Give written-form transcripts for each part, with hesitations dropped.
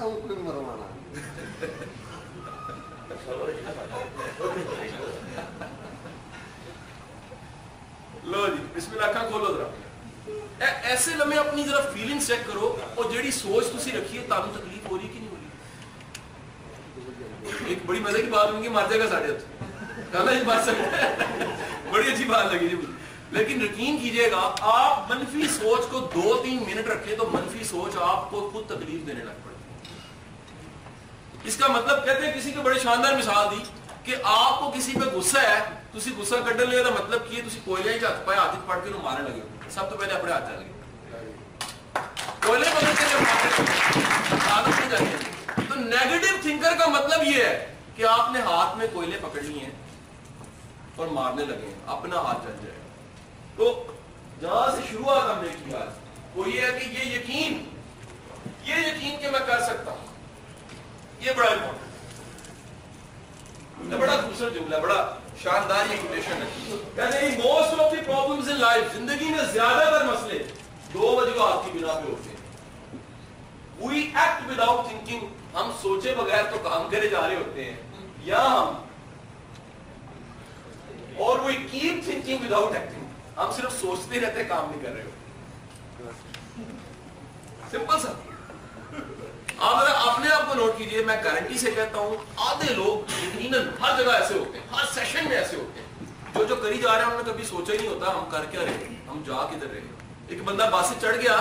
کوئی مروانا لو جی بسم اللہ اکھاں کھولو ذرا ایسے لمحے اپنی ذرا فیلنگز چیک کرو اور جیڑی سوچ تسی رکھی ہے تانوں تکلیف ہو رہی کہ نہیں ہو رہی. ایک بڑی مزے کی بات ہوگی مر جائے گا ساڑھے ہاتھ کہنا یہ بات سکتا ہے بڑی اچھی بات لگی جی. لیکن یقین کیجئے گا آپ منفی سوچ کو 2-3 منٹ رکھیں تو منفی سوچ آپ کو خود تکلیف دینے لگ پڑتی ہے. اس کا مطلب کہتے ہیں کسی کو بڑے شاندار مثال دی کہ آپ کو کسی پہ غصہ ہے تسی غصہ کڈن لے دا مطلب کی ہے تسی کوئلے ہی ہاتھ پائے ہاتھ پڑھ کے انہوں مارنے لگے سب تو پہلے اپنے ہاتھ چل گئے کوئلے بدل کے جب عادت میں جاتے. تو نیگیٹو تھنکر کا مطلب یہ ہے کہ آپ نے ہاتھ میں کوئلے پکڑ لیے ہیں اور مارنے لگے ہیں اپنا ہاتھ جل جائے. تو جہاں سے شروعات ہم نے کی آج وہ یہ ہے کہ یہ یقین کہ میں کر سکتا ہوں یہ بڑا امپورٹنٹ ہے. بڑا خوبصورت جملہ بڑا شاندار یہ کوٹیشن ہے. کہتے ہیں most of the problems in life زندگی میں زیادہ تر مسئلے 2 وجوہات کی بنا پہ ہوتے ہیں. وی ایکٹ وداؤٹ تھنکنگ ہم سوچے بغیر تو کام کرے جا رہے ہوتے ہیں یا ہم اور we keep thinking without acting ہم صرف سوچتے رہتے ہیں کام نہیں کر رہے ہوتے. سمپل سا. آپ اپنے آپ کو نوٹ کیجئے میں گارنٹی سے کہتا ہوں آدھے لوگ یقیناً ہر جگہ ایسے ہوتے ہیں ہر سیشن میں ایسے ہوتے ہیں جو کری جا رہے ہیں انہوں نے کبھی سوچا ہی نہیں ہوتا ہم کر کیا رہے ہم جا کدھر رہے. ایک بندہ بس سے چڑھ گیا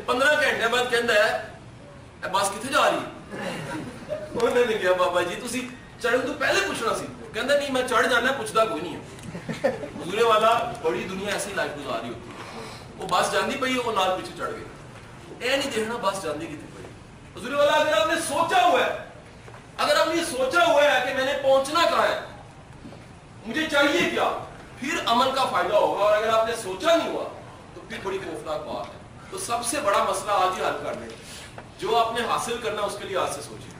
15 گھنٹے بعد کہندا ہے بس کتنے جا رہی ہے. انہوں نے کہا بابا جی تسی چڑھن تو پہلے پوچھنا سی. کہندا نہیں میں چڑھ جانا پوچھتا کوئی نہیں ہے. حضور والا بڑی دنیا ایسی لائف گزار رہی ہوتی ہے وہ بس جاندی پئی وہ نال پیچھے چڑھ گئے. اے نہیں دیکھنا بس جاندی کتنے پئی. حضور والا اگر آپ نے سوچا ہوا ہے اگر آپ نے سوچا ہوا ہے کہ میں نے پہنچنا کہاں ہے مجھے چاہیے کیا پھر عمل کا فائدہ ہوگا. اور اگر آپ نے سوچا نہیں ہوا تو پھر بڑی خوفناک بات ہے. تو سب سے بڑا مسئلہ آج ہی حل کر لیں جو آپ نے حاصل کرنا اس کے لیے آج سے سوچیں.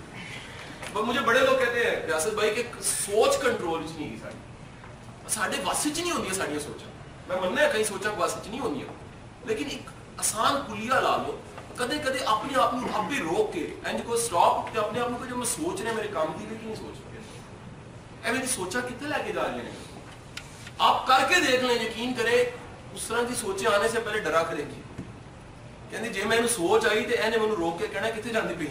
مجھے بڑے لوگ کہتے ہیں ریاست بھائی کہ سوچ کنٹرول نہیں کی ساڑھے واسے چ نہیں ہوندی ساڑھیاں سوچاں. میں مننا ہے کئی سوچاں واسے چ نہیں ہوندی لیکن ایک آسان کلیہ لا لو کدے کدے اپنے آپ کو اب بھی روک کے اینڈ کو سٹاپ تے اپنے آپ کو جو میں سوچ رہا میرے کام کی لیکن نہیں سوچ رہا اے میری سوچا کتنے لے کے جا رہی ہیں. آپ کر کے دیکھ لیں یقین کرے اس طرح کی سوچیں آنے سے پہلے ڈرا کرے گی. کہندے جے میں سوچ آئی تے اینے مینوں روک کے کہنا کتنے جاندی پئی.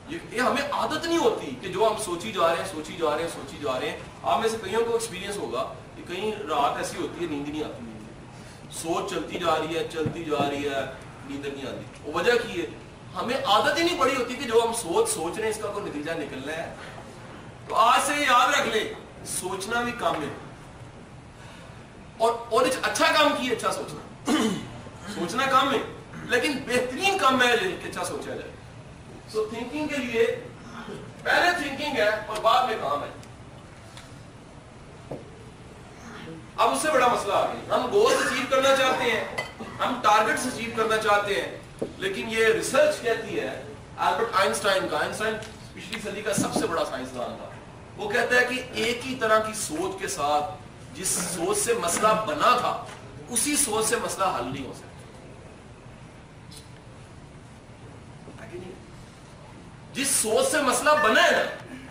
یہ ہمیں عادت نہیں ہوتی کہ جو ہم سوچی جا رہے ہیں. آپ میں سے کئیوں کو ایکسپیرینس ہوگا کہ کہیں رات ایسی ہوتی ہے نیند نہیں آتی سوچ چلتی جا رہی ہے نیند نہیں آتی. وہ وجہ کی ہے ہمیں عادت ہی نہیں پڑی ہوتی کہ جو ہم سوچ رہے ہیں اس کا کوئی نتیجہ نکلنا ہے. تو آج سے یاد رکھ لیں سوچنا بھی کام ہے اور اچھا کام کی اچھا سوچنا کام ہے لیکن بہترین کام ہے کہ اچھا سوچا جائے. سو تھنکنگ کے لیے پہلے تھنکنگ ہے اور بعد میں کام ہے. اب اس سے بڑا مسئلہ آ گیا ہم گولز اچیو کرنا چاہتے ہیں ہم ٹارگٹس اچیو کرنا چاہتے ہیں لیکن یہ ریسرچ کہتی ہے البرٹ آئنسٹائن پچھلی صدی کا سب سے بڑا سائنسدان تھا. وہ کہتا ہے کہ ایک ہی طرح کی سوچ کے ساتھ جس سوچ سے مسئلہ بنا تھا اسی سوچ سے مسئلہ حل نہیں ہو سکتا. جس سوچ سے مسئلہ بنا ہے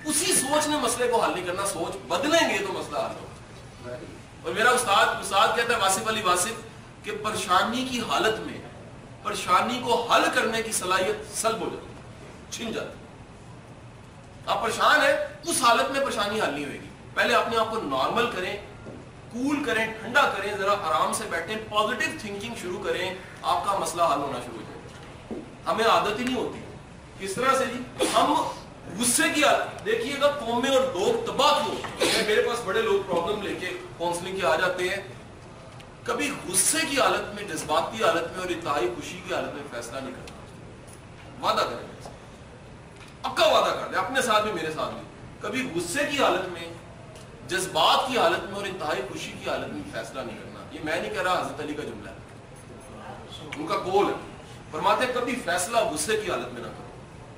اسی سوچ نے مسئلے کو حل نہیں کرنا. سوچ بدلیں گے تو مسئلہ حل ہوگا. اور میرا استاد کہتا ہے واصف علی واصف کہ پریشانی کی حالت میں پریشانی کو حل کرنے کی صلاحیت سلب ہو جاتی چھن جاتی. آپ پریشان ہیں اس حالت میں پریشانی حل نہیں ہوئے گی. پہلے اپنے آپ کو نارمل کریں کول کریں ٹھنڈا کریں ذرا آرام سے بیٹھیں پازیٹیو تھنکنگ شروع کریں آپ کا مسئلہ حل ہونا شروع ہو جائے گا. ہمیں عادت ہی نہیں ہوتی. کس طرح سے جی ہم غصے کی حالت دیکھیے گا قومیں اور لوگ تباہ کیوں. میرے پاس بڑے لوگ پرابلم لے کے کاؤنسلنگ کے آ جاتے ہیں کبھی غصے کی حالت میں جذباتی حالت میں اور انتہائی خوشی کی حالت میں فیصلہ نہیں کرنا. وعدہ کریں پکا وعدہ کر دیں اپنے ساتھ بھی میرے ساتھ بھی کبھی غصے کی حالت میں جذبات کی حالت میں اور انتہائی خوشی کی حالت میں فیصلہ نہیں کرنا. یہ میں نہیں کہہ رہا حضرت علی کا جملہ ہے ان کا قول ہے. فرماتے ہیں کبھی فیصلہ غصے کی حالت میں نہ کرو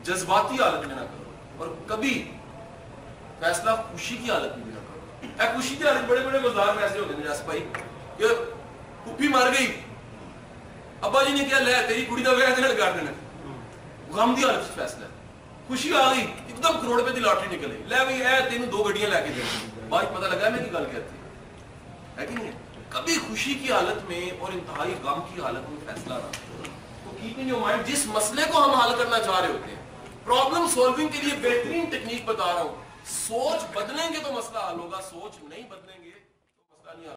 جذباتی حالت میں نہ کرو اور کبھی فیصلہ خوشی کی حالت میں بھی نہ کرو. اے خوشی کی حالت بڑے بڑے مزدار فیصلے ہوتے ہیں جیسے بھائی کہ پھوپھی مر گئی ابا جی نے کیا لے تیری کڑی کا بیاہ کر دینا غم دی حالت فیصلہ ہے. خوشی آ گئی ایک دم کروڑ روپے دی لاٹری نکل گئی, لے بھائی اے تینوں 2 گڈیاں لے کے دے, بعد پتہ لگا میں کی گل کہتی ہے کہ نہیں. کبھی خوشی کی حالت میں اور انتہائی غم کی حالت میں فیصلہ نہ. تو کیپ ان یور مائنڈ, جس مسئلے کو ہم حل کرنا چاہ رہے ہوتے ہیں, پرابلم سولونگ کے لیے بہترین ٹیکنیک بتا رہا ہوں, سوچ بدلیں گے تو مسئلہ حل ہوگا, سوچ نہیں بدلیں گے تو مسئلہ نہیں حل.